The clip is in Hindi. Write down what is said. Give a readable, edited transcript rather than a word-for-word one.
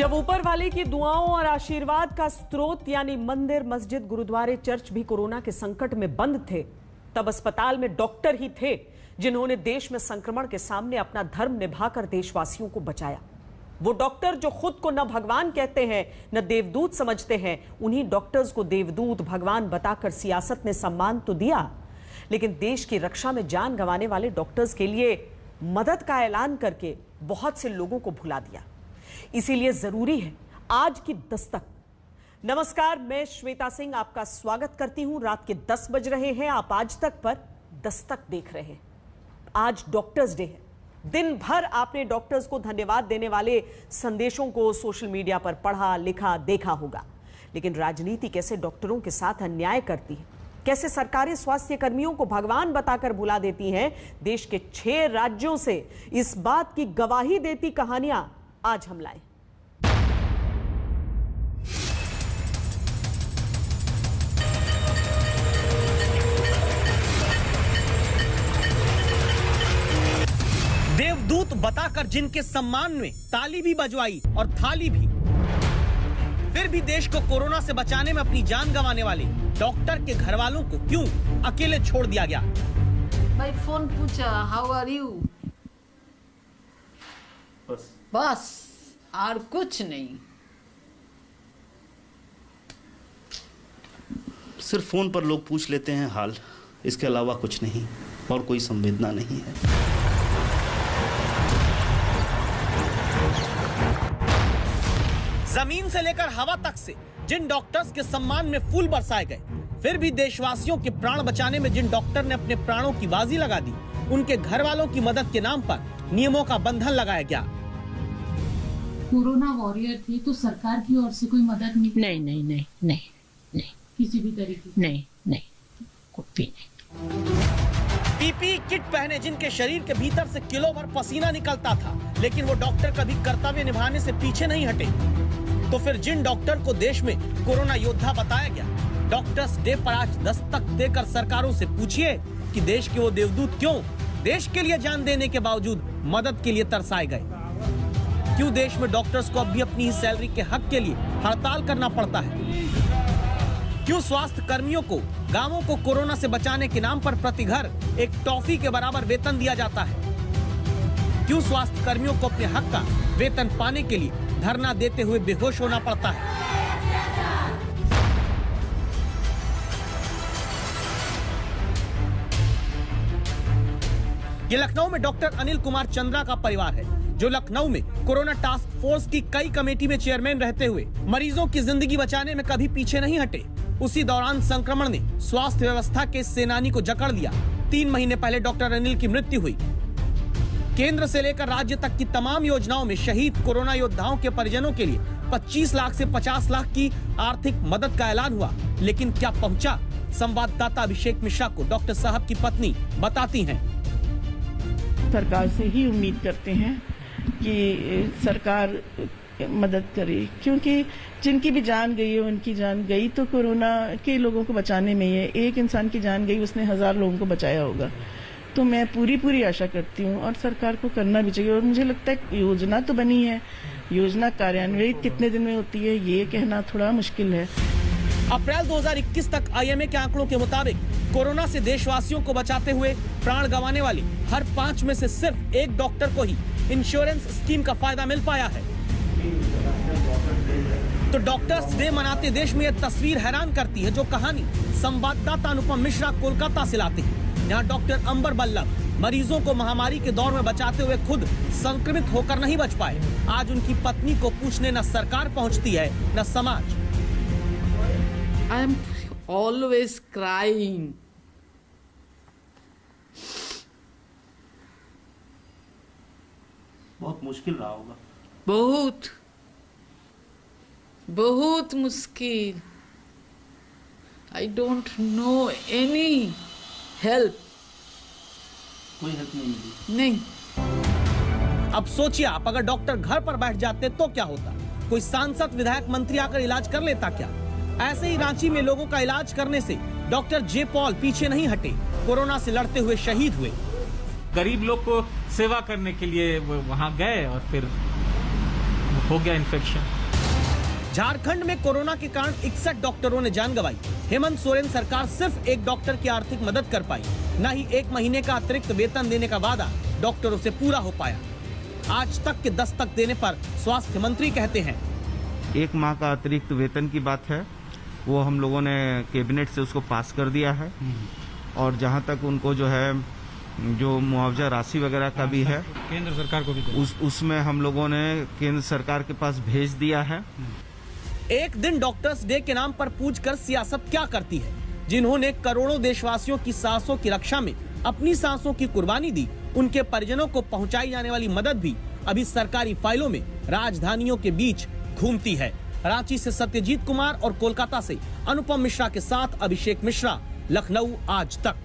जब ऊपर वाले की दुआओं और आशीर्वाद का स्रोत यानी मंदिर, मस्जिद, गुरुद्वारे, चर्च भी कोरोना के संकट में बंद थे, तब अस्पताल में डॉक्टर ही थे जिन्होंने देश में संक्रमण के सामने अपना धर्म निभाकर देशवासियों को बचाया। वो डॉक्टर जो खुद को न भगवान कहते हैं न देवदूत समझते हैं, उन्हीं डॉक्टर्स को देवदूत, भगवान बताकर सियासत ने सम्मान तो दिया, लेकिन देश की रक्षा में जान गंवाने वाले डॉक्टर्स के लिए मदद का ऐलान करके बहुत से लोगों को भुला दिया। इसीलिए जरूरी है आज की दस्तक। नमस्कार, मैं श्वेता सिंह आपका स्वागत करती हूं। रात के 10 बज रहे हैं, आप आज तक पर दस्तक देख रहे हैं। आज डॉक्टर्स डे है। दिन भर आपने डॉक्टर्स को धन्यवाद देने वाले संदेशों को सोशल मीडिया पर पढ़ा, लिखा, देखा होगा, लेकिन राजनीति कैसे डॉक्टरों के साथ अन्याय करती है, कैसे सरकारें स्वास्थ्य कर्मियों को भगवान बताकर बुला देती हैं, देश के 6 राज्यों से इस बात की गवाही देती कहानियां आज हम लाए। देवदूत बताकर जिनके सम्मान में ताली भी बजवाई और थाली भी, फिर भी देश को कोरोना से बचाने में अपनी जान गंवाने वाले डॉक्टर के घर वालों को क्यों अकेले छोड़ दिया गया? भाई फोन पूछा, हाउ आर यू, बस और कुछ नहीं। सिर्फ फोन पर लोग पूछ लेते हैं हाल, इसके अलावा कुछ नहीं और कोई संवेदना नहीं है। जमीन से लेकर हवा तक से जिन डॉक्टर्स के सम्मान में फूल बरसाए गए, फिर भी देशवासियों के प्राण बचाने में जिन डॉक्टर ने अपने प्राणों की बाजी लगा दी, उनके घर वालों की मदद के नाम पर नियमों का बंधन लगाया गया। कोरोना वॉरियर थी तो सरकार की ओर से कोई मदद नहीं? नहीं किसी भी तरीके? नहीं कुछ भी नहीं। पीपीई किट पहने जिनके शरीर के भीतर से किलो भर पसीना निकलता था, लेकिन वो डॉक्टर कभी कर्तव्य निभाने से पीछे नहीं हटे। तो फिर जिन डॉक्टर को देश में कोरोना योद्धा बताया गया, डॉक्टर्स डे पर आज दस्तक देकर सरकारों से पूछिए कि देश के वो देवदूत क्यों देश के लिए जान देने के बावजूद मदद के लिए तरसाए गए? क्यों देश में डॉक्टर्स को अब भी अपनी ही सैलरी के हक के लिए हड़ताल करना पड़ता है? क्यों स्वास्थ्य कर्मियों को गांवों को कोरोना से बचाने के नाम पर प्रति घर एक टॉफी के बराबर वेतन दिया जाता है? क्यों स्वास्थ्य कर्मियों को अपने हक का वेतन पाने के लिए धरना देते हुए बेहोश होना पड़ता है? ये लखनऊ में डॉक्टर अनिल कुमार चंद्रा का परिवार है, जो लखनऊ में कोरोना टास्क फोर्स की कई कमेटी में चेयरमैन रहते हुए मरीजों की जिंदगी बचाने में कभी पीछे नहीं हटे। उसी दौरान संक्रमण ने स्वास्थ्य व्यवस्था के सेनानी को जकड़ लिया। 3 महीने पहले डॉक्टर अनिल की मृत्यु हुई। केंद्र से लेकर राज्य तक की तमाम योजनाओं में शहीद कोरोना योद्धाओं के परिजनों के लिए 25 लाख से 50 लाख की आर्थिक मदद का ऐलान हुआ, लेकिन क्या पहुंचा? संवाददाता अभिषेक मिश्रा को डॉक्टर साहब की पत्नी बताती हैं। सरकार से ही उम्मीद करते हैं कि सरकार मदद करे, क्योंकि जिनकी भी जान गई है उनकी जान गई तो कोरोना के लोगों को बचाने में है। एक इंसान की जान गई, उसने 1000 लोगों को बचाया होगा। तो मैं पूरी आशा करती हूँ और सरकार को करना भी चाहिए। और मुझे लगता है योजना तो बनी है, योजना कार्यान्वित कितने दिन में होती है ये कहना थोड़ा मुश्किल है। अप्रैल 2021 तक आईएमए के आंकड़ों के मुताबिक कोरोना से देशवासियों को बचाते हुए प्राण गंवाने वाले हर 5 में से सिर्फ 1 डॉक्टर को ही इंश्योरेंस स्कीम का फायदा मिल पाया है। तो डॉक्टर्स डे मनाते देश में यह तस्वीर हैरान करती है, जो कहानी संवाददाता अनुपम मिश्रा कोलकाता से लाते हैं, जहां डॉक्टर अंबर बल्लभ मरीजों को महामारी के दौर में बचाते हुए खुद संक्रमित होकर नहीं बच पाए। आज उनकी पत्नी को पूछने न सरकार पहुंचती है न समाज। I am always crying. बहुत मुश्किल रहा होगा। बहुत मुश्किल। I don't know any help. कोई हेल्प नहीं मिली? नहीं। अब सोचिए आप, अगर डॉक्टर घर पर बैठ जाते तो क्या होता? कोई सांसद, विधायक, मंत्री आकर इलाज कर लेता क्या? ऐसे ही रांची में लोगों का इलाज करने से डॉक्टर जे पॉल पीछे नहीं हटे, कोरोना से लड़ते हुए शहीद हुए। गरीब लोग को सेवा करने के लिए वहां गए और फिर हो गया इन्फेक्शन। झारखंड में कोरोना के कारण 61 डॉक्टरों ने जान गंवाई। हेमंत सोरेन सरकार सिर्फ एक डॉक्टर की आर्थिक मदद कर पाई, न ही 1 महीने का अतिरिक्त वेतन देने का वादा डॉक्टरों से पूरा हो पाया। आज तक के दस्तक देने पर स्वास्थ्य मंत्री कहते हैं 1 माह का अतिरिक्त वेतन की बात है, वो हम लोगों ने कैबिनेट से उसको पास कर दिया है। और जहां तक उनको जो है जो मुआवजा राशि वगैरह का भी है, केंद्र सरकार को भी उसमें हम लोगों ने केंद्र सरकार के पास भेज दिया है। एक दिन डॉक्टर्स डे के नाम पर पूछकर सियासत क्या करती है। जिन्होंने करोड़ों देशवासियों की सांसों की रक्षा में अपनी सांसों की कुर्बानी दी, उनके परिजनों को पहुंचाई जाने वाली मदद भी अभी सरकारी फाइलों में राजधानियों के बीच घूमती है। रांची से सत्यजीत कुमार और कोलकाता से अनुपम मिश्रा के साथ अभिषेक मिश्रा, लखनऊ आज तक।